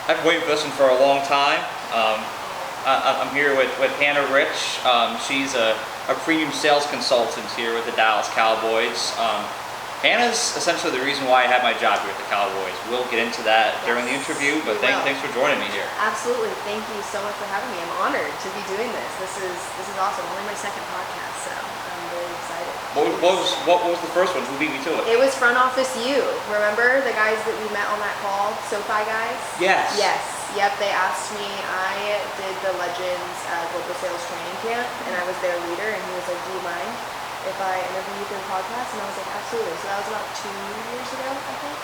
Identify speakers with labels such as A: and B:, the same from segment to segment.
A: I've been waiting for this one for a long time. I'm here with Hannah Rich. She's a premium sales consultant here with the Dallas Cowboys. Hannah's essentially the reason why I have my job here at the Cowboys. We'll get into that during the interview, but thanks for joining me here.
B: Absolutely. Thank you so much for having me. I'm honored to be doing this. This is awesome. Only my second podcast, so I'm really excited.
A: What was the first one? Who beat me to it?
B: It was Front Office U. Remember the guys that we met on that call? SoFi guys?
A: Yes.
B: Yes. Yep. They asked me. I did the Legends Global Sales Training Camp, and I was their leader. And he was like, "Do you mind if I interview you for the podcast?" And I was like, "Absolutely." So that was about 2 years ago, I think.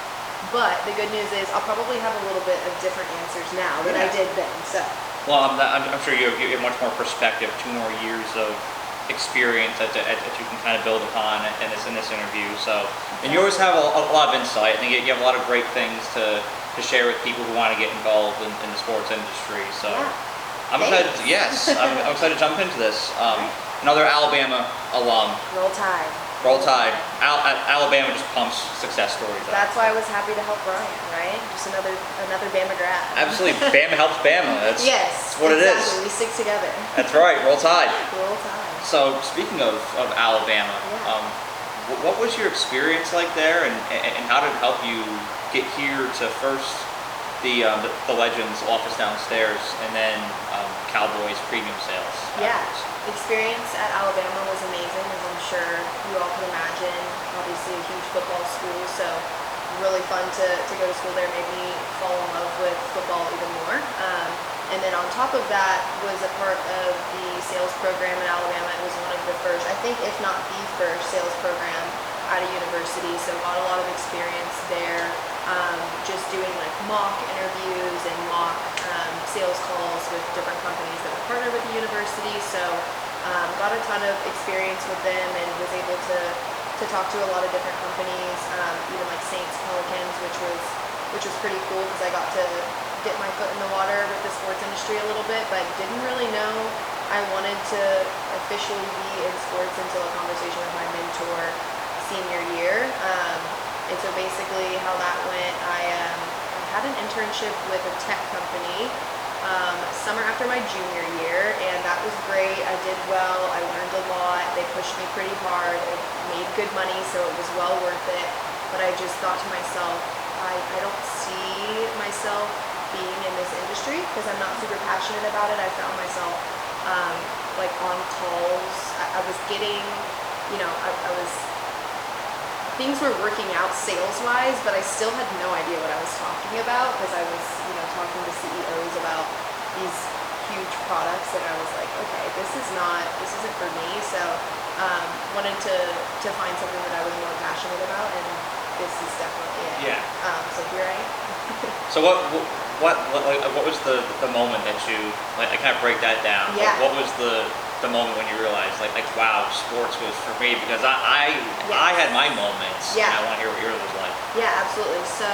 B: But the good news is I'll probably have a little bit of different answers now than I did then. So.
A: Well, I'm sure you have much more perspective, 2 more years of experience that you can kind of build upon in this interview. So, and you always have a lot of insight. I think you have a lot of great things to share with people who want to get involved in the sports industry. So,
B: yeah.
A: I'm excited. Yes, I'm excited to jump into this. Another Alabama alum.
B: Roll Tide.
A: Roll Tide. Alabama just pumps success stories out.
B: That's why I was happy to help Brian, right? Just another Bama grad.
A: Absolutely. Bama helps Bama. That's what
B: exactly.
A: it is.
B: We stick together.
A: That's right. Roll Tide.
B: Roll Tide.
A: So speaking of Alabama, what was your experience like there, and how did it help you get here to first the Legends office downstairs, and then Cowboys premium sales?
B: Yeah. Experience at Alabama was amazing, as I'm sure you all can imagine. Obviously a huge football school, so really fun to go to school there. Made me fall in love with football even more. And then on top of that was a part of the sales program at Alabama. It was one of the first, I think if not the first sales program at a university, so got a lot of experience there, just doing like mock interviews and mock sales calls with different companies that were partnered with the university. So got a ton of experience with them and was able to talk to a lot of different companies, even like Saints, Pelicans, which was pretty cool because I got to dip my foot in the water with the sports industry a little bit, but didn't really know I wanted to officially be in sports until a conversation with my mentor senior year. And so basically how that went, I had an internship with a tech company summer after my junior year, and that was great. I did well. I learned a lot. They pushed me pretty hard. It made good money, so it was well worth it. But I just thought to myself, I don't see myself being in this industry because I'm not super passionate about it. I found myself like on calls. I was getting, things were working out sales-wise, but I still had no idea what I was talking about because I was, talking to CEOs about these huge products, and I was like, okay, this isn't for me. So wanted to find something that I was more passionate about, and this is definitely it.
A: Yeah.
B: So here I am.
A: So what was the moment that you I kind of break that down?
B: Yeah.
A: What was the moment when you realized like wow, sports was for me? Because I had my moments.
B: Yeah.
A: And I want to hear what yours was like.
B: Yeah, absolutely. So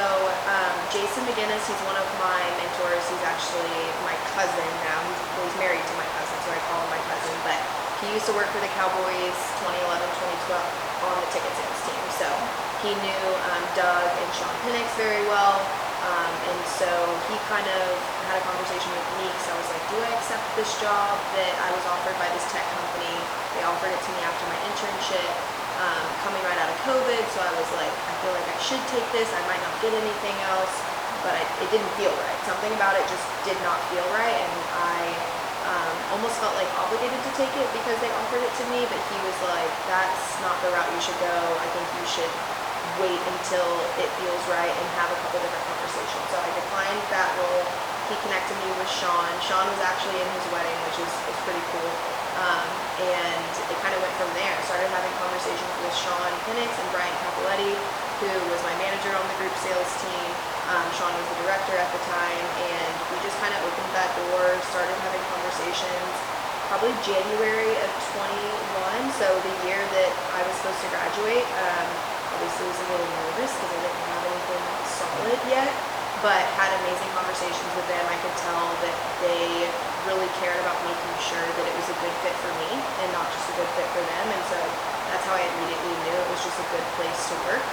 B: Jason McGinnis, he's one of my mentors. He's actually my cousin now. He's married to my cousin, so I call him my cousin. But he used to work for the Cowboys 2011, 2012 on the ticket sales team. So he knew Doug and Sean Penix very well. And so he kind of had a conversation with me because I was like, do I accept this job that I was offered by this tech company? They offered it to me after my internship, coming right out of COVID. So I was like, I feel like I should take this. I might not get anything else, but it didn't feel right. Something about it just did not feel right. And I almost felt like obligated to take it because they offered it to me. But he was like, that's not the route you should go. I think you should wait until it feels right and have a couple different conversations. So I declined that role. He connected me with Sean. Sean was actually in his wedding, which is pretty cool. And it kind of went from there. I started having conversations with Sean Penix and Brian Capoletti, who was my manager on the group sales team. Sean was the director at the time, and we just kind of opened that door, started having conversations probably January of 21, so the year that I was supposed to graduate. Obviously was a little nervous because I didn't have anything solid yet, but had amazing conversations with them. I could tell that they really cared about making sure that it was a good fit for me and not just a good fit for them, and so that's how I immediately knew it was just a good place to work.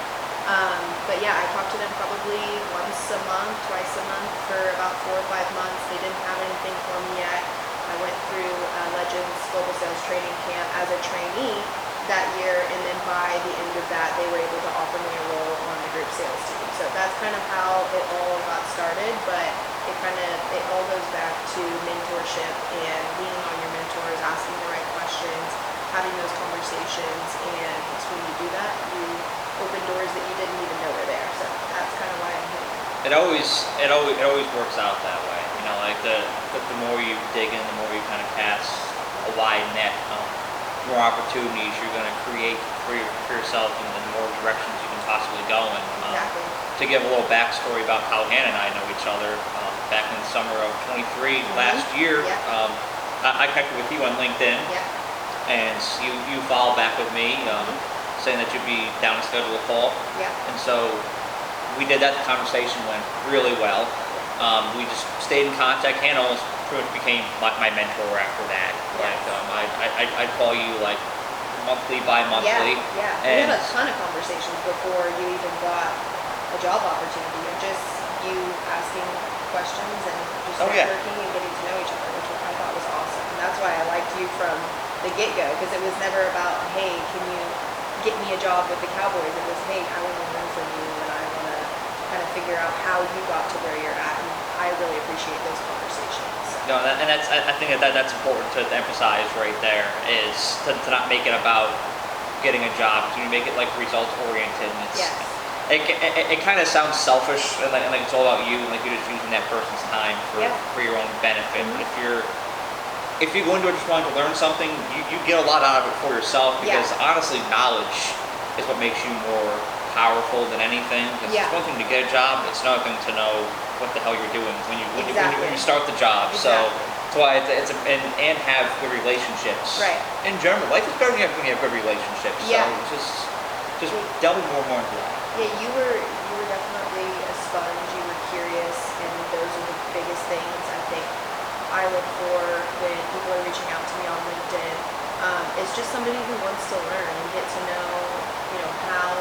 B: But yeah, I talked to them probably once a month, twice a month for about 4 or 5 months. They didn't have anything for me yet. I went through Legends Global Sales Training Camp as a trainee that year, and then by the end of that, they were able to offer me a role on the group sales team. So that's kind of how it all got started, but it all goes back to mentorship and leaning on your mentors, asking the right questions, having those conversations, and when you do that, you open doors that you didn't even know were there. So that's kind of why I'm here.
A: It always works out that way. Like the more you dig in, the more you kind of cast a wide net, more opportunities you're going to create for yourself, and the more directions you can possibly go in.
B: Exactly.
A: To give a little backstory about how Hannah and I know each other, back in the summer of 23 last year,
B: Yeah.
A: I connected with you on LinkedIn,
B: Yeah.
A: and you followed back with me, saying that you'd be down to schedule a call.
B: Yeah.
A: And so we did that. The conversation went really well. We just stayed in contact. Hannah almost pretty much became my mentor after that.
B: Yes.
A: Like I'd call you like monthly, bi-monthly.
B: Yeah. We
A: And
B: had a ton of conversations before you even got a job opportunity, and just you asking questions and just
A: Oh, yeah.
B: networking and getting to know each other, which I thought was awesome. And that's why I liked you from the get-go, because it was never about, hey, can you get me a job with the Cowboys? It was, hey, I want to learn from you, and I want to kind of figure out how you got to where you're at. And I really appreciate those conversations.
A: no, and I think that's important to emphasize right there, is to not make it about getting a job. You make it like results oriented, and
B: Yes.
A: it kind of sounds selfish, and like it's all about you, and like you're just using that person's time
B: Yeah.
A: for your own benefit. But if you go into it just wanting to learn something, you get a lot out of it for yourself, because
B: Yeah.
A: honestly, knowledge is what makes you more powerful than anything. It's
B: Yeah.
A: one thing to get a job; it's another thing to know what the hell you're doing when
B: Exactly.
A: you start the job. So
B: Exactly.
A: that's why and have good relationships.
B: Right.
A: In general, life is better when you have good relationships.
B: Yeah.
A: So just delve more and more into that.
B: Yeah, you were definitely a sponge. You were curious, and those are the biggest things I think I look for when people are reaching out to me on LinkedIn. It's just somebody who wants to learn and get to know, how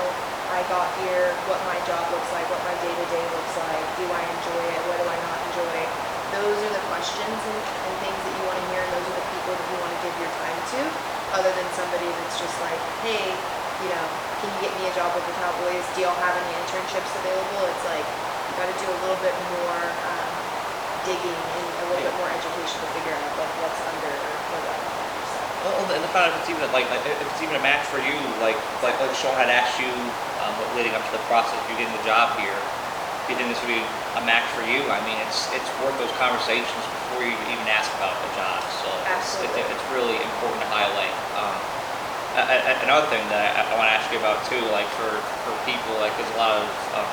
B: I got here, what my job looks like, what my day-to-day looks like. Do I enjoy it? What do I not enjoy? Those are the questions and things that you want to hear, and those are the people that you want to give your time to, other than somebody that's just like, hey, can you get me a job with the Cowboys? Do y'all have any internships available? It's like, you got to do a little bit more digging and a little bit more education to figure out what's under the rug. So.
A: Well, and the fact if it's even a match for you, like Sean had asked you leading up to the process of you getting the job here, if you think this would be a match for you, I mean, it's worth those conversations before you even ask about the job. So
B: Absolutely.
A: it's really important to highlight. Another thing that I want to ask you about too, like for people, like there's a lot of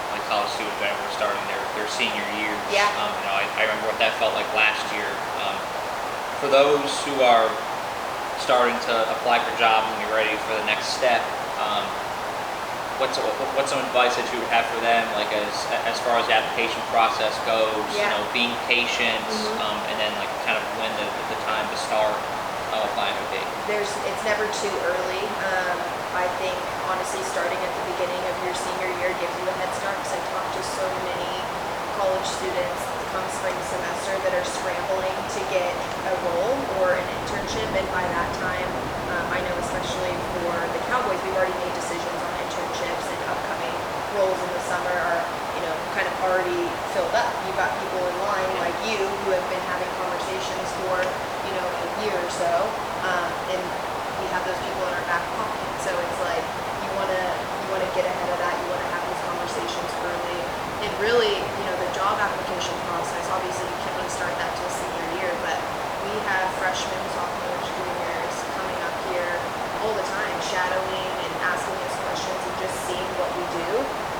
A: like college students that were starting their senior years.
B: Yeah.
A: I remember what that felt like last year. For those who are starting to apply for jobs and get ready for the next step, what's some advice that you would have for them, like as far as the application process goes?
B: Yeah.
A: Being patient, and then like kind of when the time to start applying would be.
B: It's never too early. I think honestly, starting at the beginning of your senior year gives you a head start, because I talk to so many college students come spring semester that are scrambling to get a role or an internship, and by that time, I know especially for the Cowboys, we've already made decisions on internships, and upcoming roles in the summer are kind of already filled up. You've got people in line like you who have been having conversations for a year or so, and we have those people in our back pocket. So it's like you want to get ahead of that. You want to have these conversations early, and really, the job application process. Obviously, you can't really start that till senior year, but we have freshmen, sophomores, juniors coming up here all the time, shadowing and asking us questions and just seeing what we do.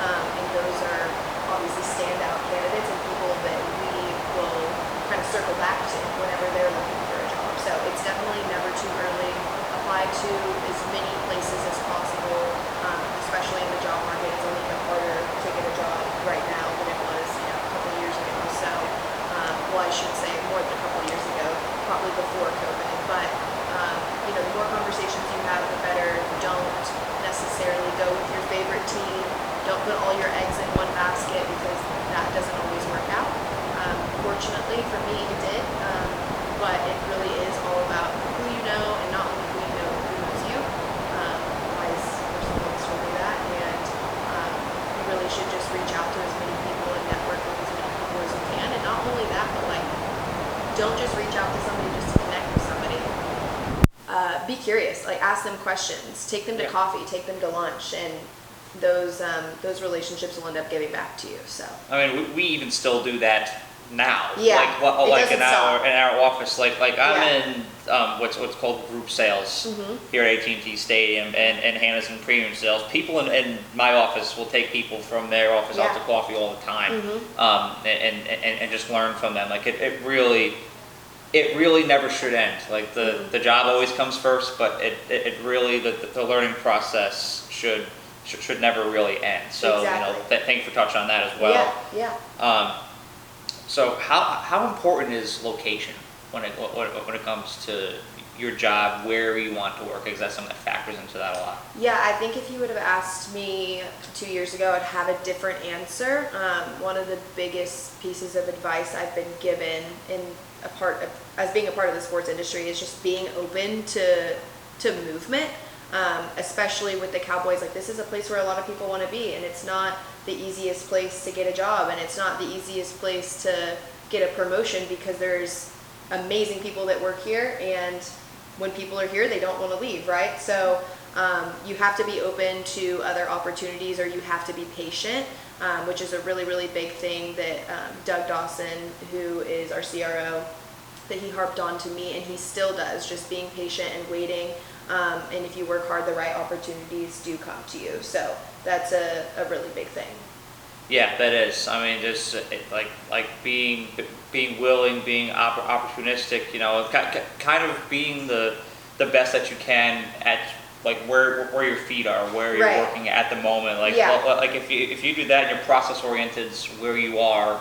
B: And those are obviously standout candidates and people that we will kind of circle back to whenever they're looking for a job. So it's definitely never too early. Apply to as many places as possible, especially in the job market. It's only even harder to get a job right now than it was a couple of years ago. So, well, I should say more than a couple of years ago, probably before COVID. But the more conversations you have, the better. Don't necessarily go with your favorite team. Don't put all your eggs in one basket, because that doesn't always work out. Fortunately, And not only that, but like, don't just reach out to somebody just to connect with somebody. Be curious, like ask them questions, take them to coffee, take them to lunch, and those relationships will end up giving back to you. So
A: I mean, we even still do that now.
B: Yeah,
A: like in our office, like I'm in what's called group sales here at AT&T Stadium, and Hannah's in premium sales. People in my office will take people from their office out to coffee all the time, and just learn from them. Like it really never should end. Like the job always comes first, but it really the learning process should never really end. So thanks for touching on that as well. So how important is location when it comes to your job, where you want to work? Because that's something that factors into that a lot.
B: Yeah, I think if you would have asked me 2 years ago, I'd have a different answer. One of the biggest pieces of advice I've been given as being a part of the sports industry is just being open to movement, especially with the Cowboys. Like, this is a place where a lot of people want to be, and it's not the easiest place to get a job, and it's not the easiest place to get a promotion, because there's amazing people that work here, and when people are here, they don't want to leave, right? So you have to be open to other opportunities, or you have to be patient, which is a really, really big thing that Doug Dawson, who is our CRO, that he harped on to me, and he still does, just being patient and waiting. And if you work hard, the right opportunities do come to you. So that's a really big thing.
A: Yeah, that is. I mean, just like being willing, being opportunistic. You know, kind of being the best that you can at like where your feet are, where you're working at the moment. Like like if you do that and you're process oriented where you are,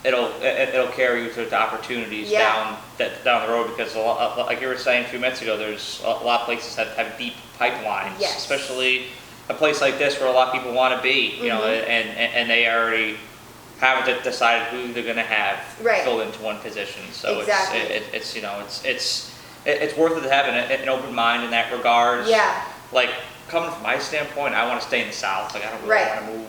A: it'll carry you to opportunities down the road, because a lot, like you were saying a few minutes ago, there's a lot of places that have deep pipelines, especially a place like this where a lot of people want to be, you know, and they already have decided who they're going to have filled into one position. So it's you know, it's worth it to have an open mind in that regard. Like, coming from my standpoint, I want to stay in the South. Like, I don't really want to move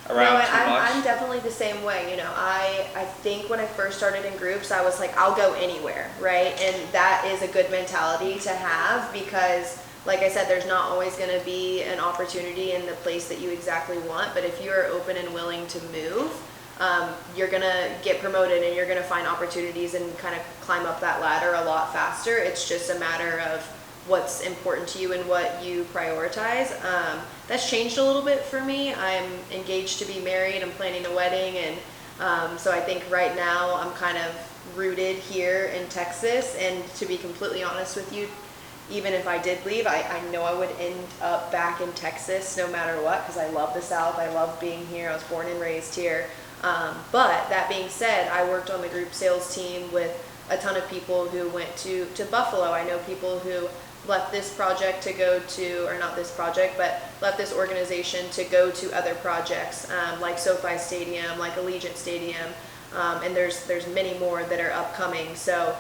A: around too much.
B: I'm definitely the same way. You know, I think when I first started in groups, I was like, I'll go anywhere, right? And that is a good mentality to have, because like I said, there's not always going to be an opportunity in the place that you exactly want, but if you're open and willing to move, you're going to get promoted, and you're going to find opportunities and kind of climb up that ladder a lot faster. It's just a matter of what's important to you and what you prioritize. That's changed a little bit for me. I'm engaged to be married. I'm planning a wedding, and so I think right now I'm kind of rooted here in Texas. And to be completely honest with you, even if I did leave, I know I would end up back in Texas no matter what, because I love the South. I love being here. I was born and raised here. But that being said, I worked on the group sales team with a ton of people who went to Buffalo. I know people who left this project to go to, or not this project, but left this organization to go to other projects, like SoFi Stadium, like Allegiant Stadium, and there's many more that are upcoming. So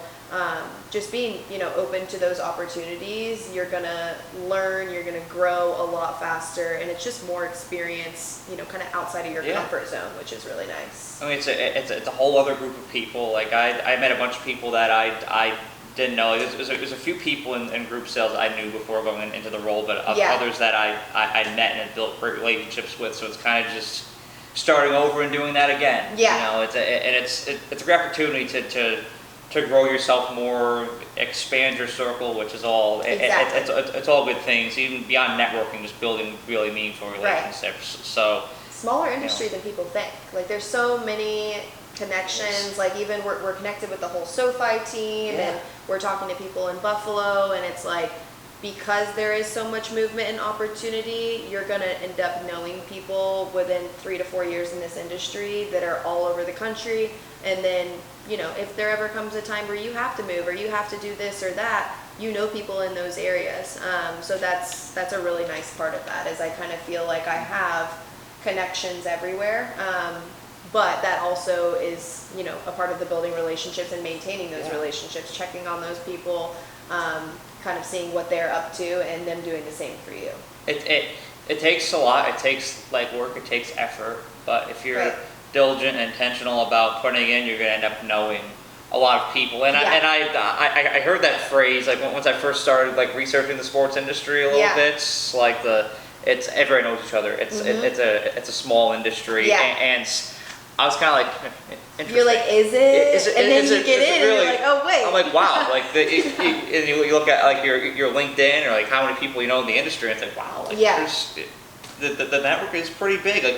B: just being, you know, open to those opportunities, you're gonna learn, you're gonna grow a lot faster, and it's just more experience, you know, kind of outside of your comfort zone, which is really nice.
A: I mean, it's a whole other group of people. Like I met a bunch of people that I didn't know. There's a few people in group sales I knew before going into the role, but others that I met and had built great relationships with. So it's kind of just starting over and doing that again. You know, it's a great opportunity to grow yourself more, expand your circle, which is all it's all good things. Even beyond networking, just building really meaningful relationships. So
B: smaller industry than people think. Like, there's so many connections. Like, even we're connected with the whole SoFi team, and we're talking to people in Buffalo, and it's like, because there is so much movement and opportunity, you're going to end up knowing people within 3 to 4 years in this industry that are all over the country. And then, you know, if there ever comes a time where you have to move, or you have to do this or that, you know people in those areas. So that's a really nice part of that, is I kind of feel like I have connections everywhere. But that also is, you know, a part of the building relationships and maintaining those relationships, checking on those people, kind of seeing what they're up to, and them doing the same for you.
A: It takes a lot. It takes like work. It takes effort. But if you're diligent and intentional about putting in, you're going to end up knowing a lot of people. And I heard that phrase like once I first started like researching the sports industry a little bit. Like it's everyone knows each other. It's a small industry, and I was kind of like, interesting.
B: You're like, is it? And then you get in, and you're like, oh wait.
A: I'm like, wow. Like, and you look at like your LinkedIn or like how many people you know in the industry, and it's like, wow. Like, the network is pretty big. Like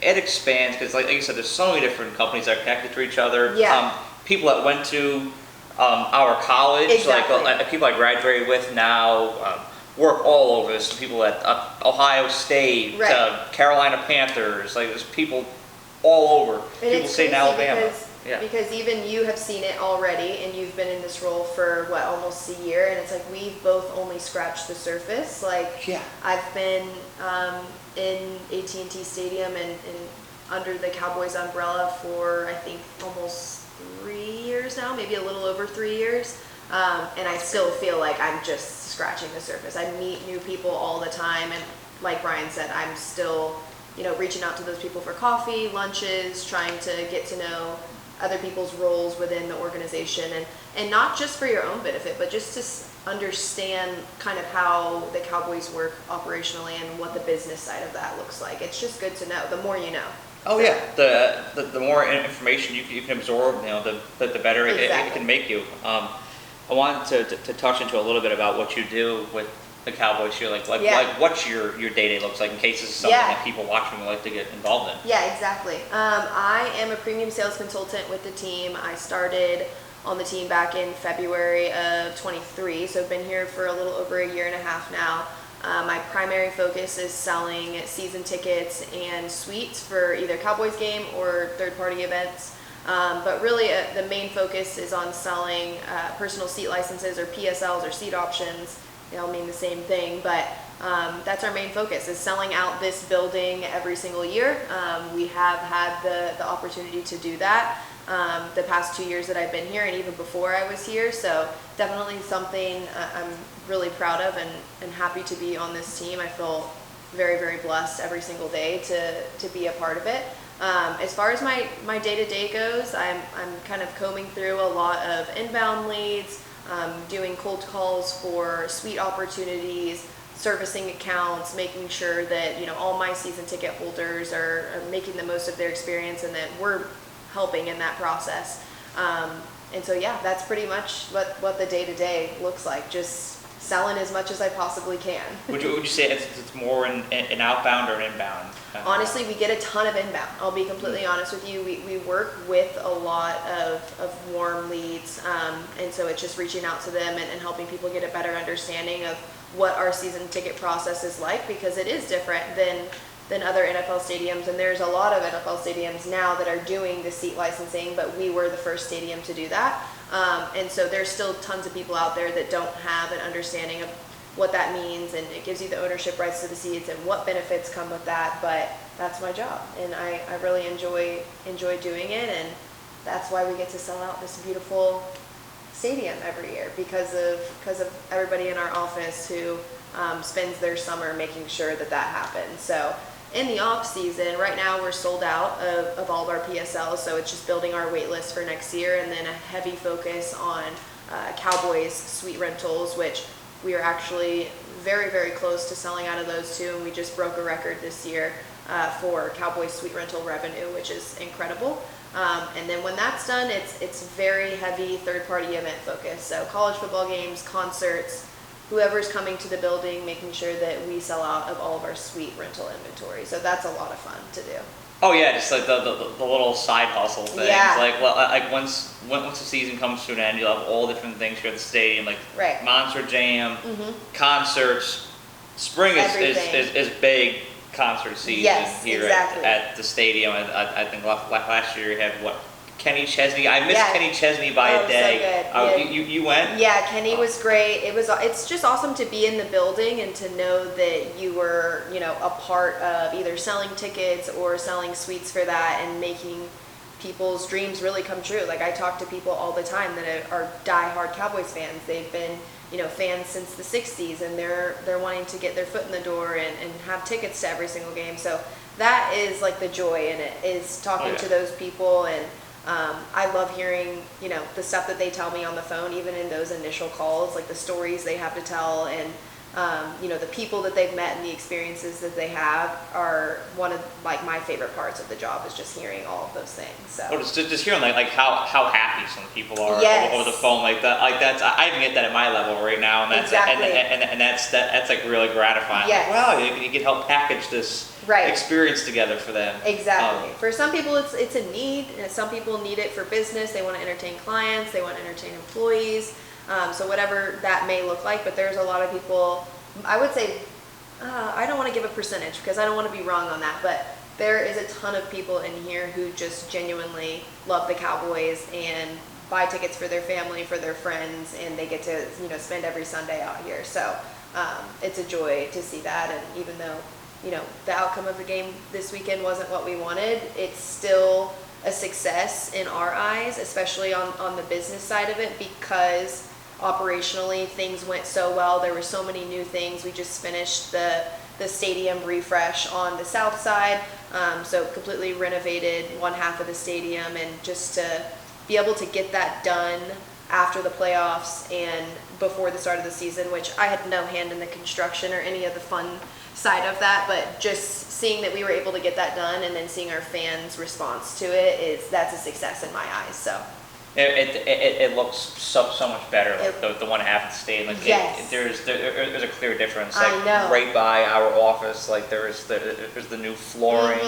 A: it expands because like you said, there's so many different companies that are connected to each other. People that went to our college, like people I graduated with now. Work all over. There's people at Ohio State, Carolina Panthers. Like there's people all over.
B: And
A: people stay in Alabama.
B: Because even you have seen it already, and you've been in this role for almost a year, and it's like we've both only scratched the surface. Like I've been in AT&T Stadium and under the Cowboys umbrella for I think almost 3 years now, maybe a little over 3 years. And I still feel like I'm just scratching the surface. I meet new people all the time, and like Brian said, I'm still, reaching out to those people for coffee, lunches, trying to get to know other people's roles within the organization, and not just for your own benefit, but just to understand kind of how the Cowboys work operationally and what the business side of that looks like. It's just good to know. The more you know.
A: Oh yeah, the more information you can absorb, the better it can make you. I wanted to touch into a little bit about what you do with the Cowboys here, like what your day-to-day looks like in case this is something that people watching would like to get involved in.
B: Yeah, exactly. I am a premium sales consultant with the team. I started on the team back in February of 23, so I've been here for a little over a year and a half now. My primary focus is selling season tickets and suites for either Cowboys game or third-party events. But really the main focus is on selling personal seat licenses or PSLs or seat options. They all mean the same thing, but that's our main focus, is selling out this building every single year. We have had the opportunity to do that the past 2 years that I've been here, and even before I was here. So definitely something I'm really proud of and happy to be on this team. I feel very, very blessed every single day to be a part of it. As far as my day-to-day goes, I'm kind of combing through a lot of inbound leads, doing cold calls for suite opportunities, servicing accounts, making sure that all my season ticket holders are making the most of their experience, and that we're helping in that process. And so that's pretty much what the day-to-day looks like. Just selling as much as I possibly can. Would you
A: say it's more an outbound or an inbound?
B: Honestly, we get a ton of inbound. I'll be completely honest with you. We work with a lot of warm leads, and so it's just reaching out to them and helping people get a better understanding of what our season ticket process is like, because it is different than other NFL stadiums, and there's a lot of NFL stadiums now that are doing the seat licensing, but we were the first stadium to do that. And so there's still tons of people out there that don't have an understanding of what that means, and it gives you the ownership rights to the seats and what benefits come with that. But that's my job, and I really enjoy doing it, and that's why we get to sell out this beautiful stadium every year, because of everybody in our office who spends their summer making sure that happens. So in the off season, right now we're sold out of all of our PSLs, so it's just building our wait list for next year, and then a heavy focus on Cowboys suite rentals, which we are actually very, very close to selling out of those too, and we just broke a record this year for Cowboys suite rental revenue, which is incredible. And then when that's done, it's very heavy third-party event focus, so college football games, concerts, whoever's coming to the building, making sure that we sell out of all of our suite rental inventory. So that's a lot of fun to do.
A: Oh yeah, just like the little side hustle things.
B: Yeah.
A: Like once the season comes to an end, you'll have all different things here at the stadium, like Monster Jam, concerts. Spring is big concert season here at the stadium. I think last year you had Kenny Chesney. I missed Kenny Chesney by a day.
B: So good.
A: You went?
B: Yeah, Kenny was great. It's just awesome to be in the building and to know that you were, a part of either selling tickets or selling suites for that and making people's dreams really come true. Like, I talk to people all the time that are diehard Cowboys fans. They've been, fans since the 60s, and they're wanting to get their foot in the door and have tickets to every single game. So that is like the joy in it, is talking to those people. And I love hearing, you know, the stuff that they tell me on the phone, even in those initial calls, like the stories they have to tell, and you know, the people that they've met and the experiences that they have are one of like my favorite parts of the job, is just hearing all of those things. So
A: just hearing like how happy some people are over the phone, like that, I even get that at my level right now, and that's and that's like really gratifying.
B: Yes.
A: Like, wow, you can help package this experience together for them.
B: Exactly. For some people, it's a need. And some people need it for business. They want to entertain clients. They want to entertain employees. So whatever that may look like, but there's a lot of people, I would say, I don't want to give a percentage because I don't want to be wrong on that, but there is a ton of people in here who just genuinely love the Cowboys and buy tickets for their family, for their friends, and they get to, you know, spend every Sunday out here. So it's a joy to see that. And even though, you know, the outcome of the game this weekend wasn't what we wanted, it's still a success in our eyes, especially on the business side of it, because operationally things went so well. There were so many new things. We just finished the stadium refresh on the south side, so completely renovated one half of the stadium, and just to be able to get that done after the playoffs and before the start of the season, which I had no hand in the construction or any of the fun side of that, but just seeing that we were able to get that done and then seeing our fans' response to it, that's a success in my eyes. So
A: it looks so much better, like the one half of the stadium. Like there's a clear difference. Like right by our office, like there's the new flooring.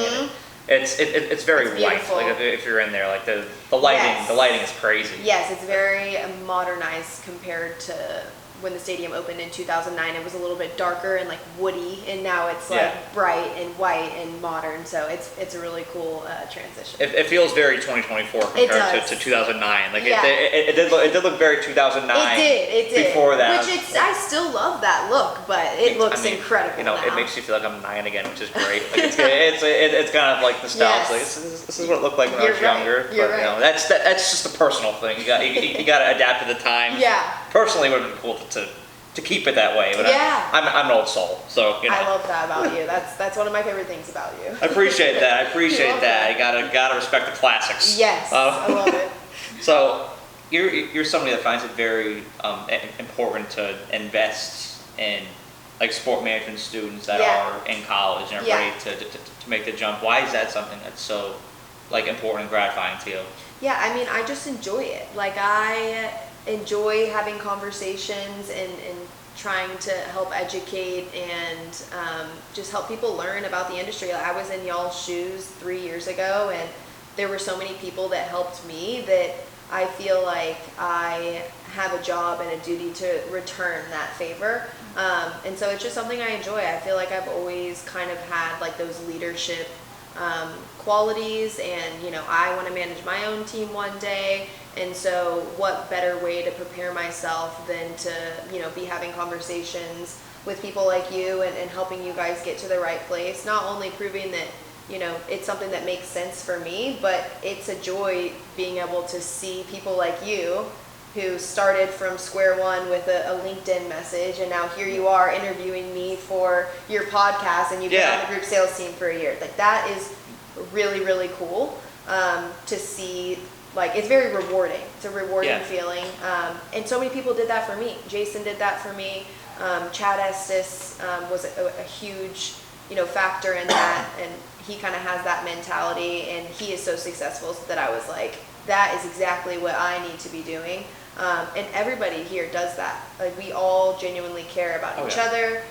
A: And it's very white. Like if you're in there, like the lighting is crazy.
B: Yes, it's very modernized compared to when the stadium opened in 2009. It was a little bit darker and like woody, and now it's like bright and white and modern. So it's a really cool transition.
A: It feels very 2024 compared to 2009. Like it did look very 2009.
B: It did.
A: Before that,
B: which I still love that look, but it looks incredible.
A: You know,
B: now.
A: It makes you feel like I'm 9 again, which is great. Like it's kind of like nostalgia. Like, this is what it looked like when I was younger. But you know, that's just a personal thing. You got to adapt to the times.
B: Yeah.
A: Personally, it would have been cool to keep it that way, but I'm an old soul, so you know.
B: I love that about you. That's one of my favorite things about you.
A: I appreciate that. I appreciate that. You gotta respect the classics.
B: Yes, I love it.
A: So you're somebody that finds it very important to invest in like sport management students that are in college and are ready to make the jump. Why is that something that's so like important and gratifying to you?
B: Yeah, I mean, I just enjoy it. Like I enjoy having conversations and trying to help educate and just help people learn about the industry. I was in y'all's shoes 3 years ago, and there were so many people that helped me that I feel like I have a job and a duty to return that favor. And so it's just something I enjoy. I feel like I've always kind of had like those leadership qualities, and you know, I want to manage my own team one day, and so what better way to prepare myself than to, you know, be having conversations with people like you and helping you guys get to the right place, not only proving that, you know, it's something that makes sense for me, but it's a joy being able to see people like you who started from square one with a LinkedIn message, and now here you are interviewing me for your podcast, and you've been on the group sales team for a year. Like that is really, really cool to see. Like it's very rewarding. It's a rewarding feeling. And so many people did that for me. Jason did that for me. Chad Estes was a huge, you know, factor in that, and he kind of has that mentality, and he is so successful that I was like, that is exactly what I need to be doing. And everybody here does that. Like we all genuinely care about each other.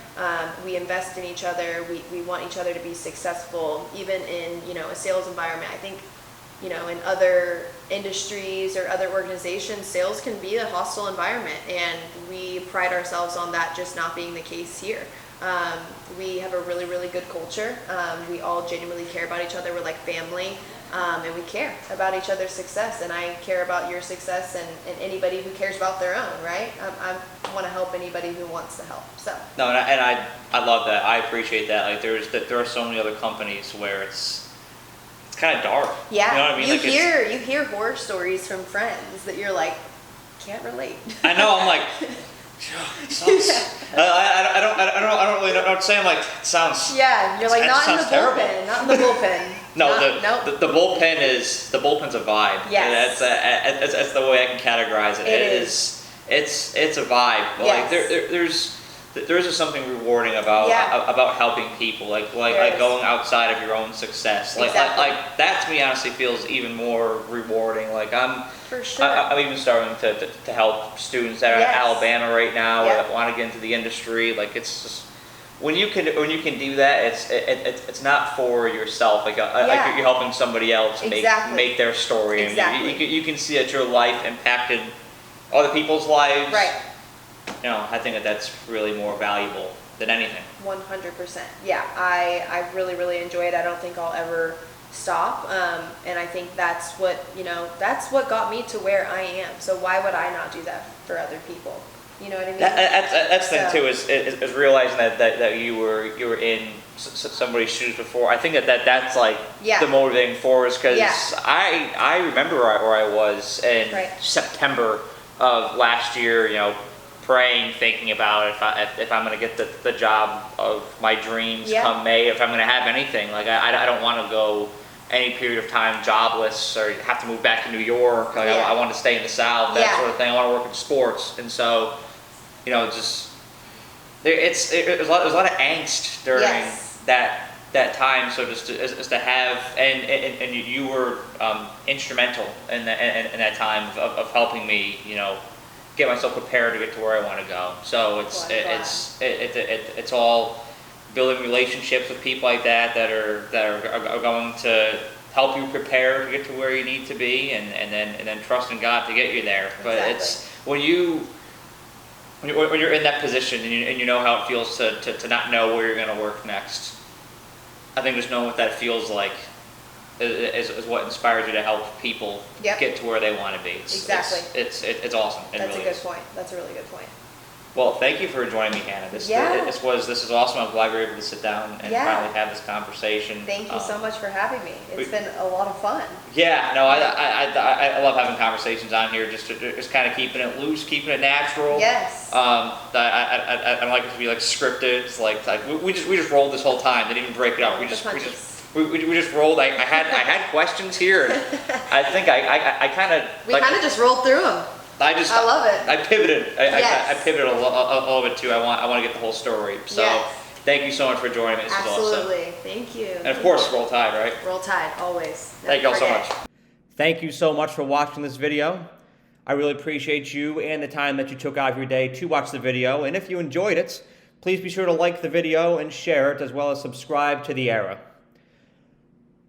B: We invest in each other. We want each other to be successful, even in, you know, a sales environment. I think, you know, in other industries or other organizations, sales can be a hostile environment, and we pride ourselves on that just not being the case here. We have a really, really good culture. We all genuinely care about each other. We're like family. And we care about each other's success, and I care about your success and anybody who cares about their own, right? I want to help anybody who wants to help. So
A: no, and I love that. I appreciate that. Like there are so many other companies where it's kind of dark.
B: Yeah,
A: you know what I mean?
B: You hear horror stories from friends that you're like, can't relate.
A: I know. I'm like, It sounds, I don't really know what to say. I'm like, it sounds.
B: Yeah, you're like,
A: it
B: not in the
A: sounds terrible.
B: bullpen, not in the bullpen.
A: No, the bullpen's a vibe.
B: Yes.
A: That's the way I can categorize it.
B: It is.
A: It's a vibe.
B: Yes.
A: Like there's just something rewarding about helping people, like going outside of your own success. Like that to me honestly feels even more rewarding. Like
B: For sure.
A: I'm even starting to help students that are at Alabama right now that want to get into the industry. Like it's just when you can do that, it's not for yourself. Like you're helping somebody else make their story.
B: Exactly.
A: And you can see that your life impacted other people's lives.
B: Right.
A: You know, I think that's really more valuable than anything.
B: 100%. Yeah, I really, really enjoy it. I don't think I'll ever stop. And I think that's what got me to where I am. So why would I not do that for other people? You know what I mean?
A: That's the thing too, is realizing that you were in somebody's shoes before. I think that's like the motivating force, because I remember where I was in September of last year, you know, praying, thinking about if I'm going to get the job of my dreams come May, if I'm going to have anything. Like I don't want to go any period of time jobless or have to move back to New York. Like I want to stay in the South, that sort of thing. I want to work in sports, and so, you know, just there's a lot of angst during that time. So just to have and you were instrumental in that time of helping me, you know, get myself prepared to get to where I want to go. So it's all building relationships with people like that are going to help you prepare to get to where you need to be, and then trusting God to get you there. But it's when you're in that position and you know how it feels to not know where you're going to work next. I think just knowing what that feels like is what inspires you to help people get to where they want to be. It's awesome.
B: That's a good point. That's a really good point.
A: Well, thank you for joining me, Hannah. This is awesome. I'm glad we were able to sit down and finally have this conversation.
B: Thank you so much for having me. It's been a lot of fun.
A: Yeah, no, I love having conversations on here, just kind of keeping it loose, keeping it natural.
B: Yes.
A: I don't like it to be like scripted. It's like we just rolled this whole time. Didn't even break it up. We just rolled. I had questions here, and I think I kind of
B: just rolled through them. I love it.
A: I pivoted. I pivoted a little bit too. I want to get the whole story. So thank you so much for joining me. This was awesome.
B: Absolutely. Thank you.
A: And of course, roll tide, right?
B: Roll tide, always.
A: Thank you all so much. Thank you so much for watching this video. I really appreciate you and the time that you took out of your day to watch the video. And if you enjoyed it, please be sure to like the video and share it, as well as subscribe to The Era.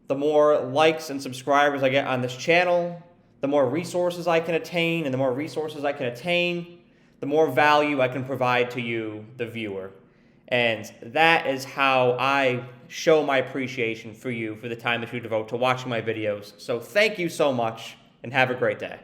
A: The more likes and subscribers I get on this channel, the more resources I can attain, and the more resources I can attain, the more value I can provide to you, the viewer. And that is how I show my appreciation for you for the time that you devote to watching my videos. So thank you so much, and have a great day.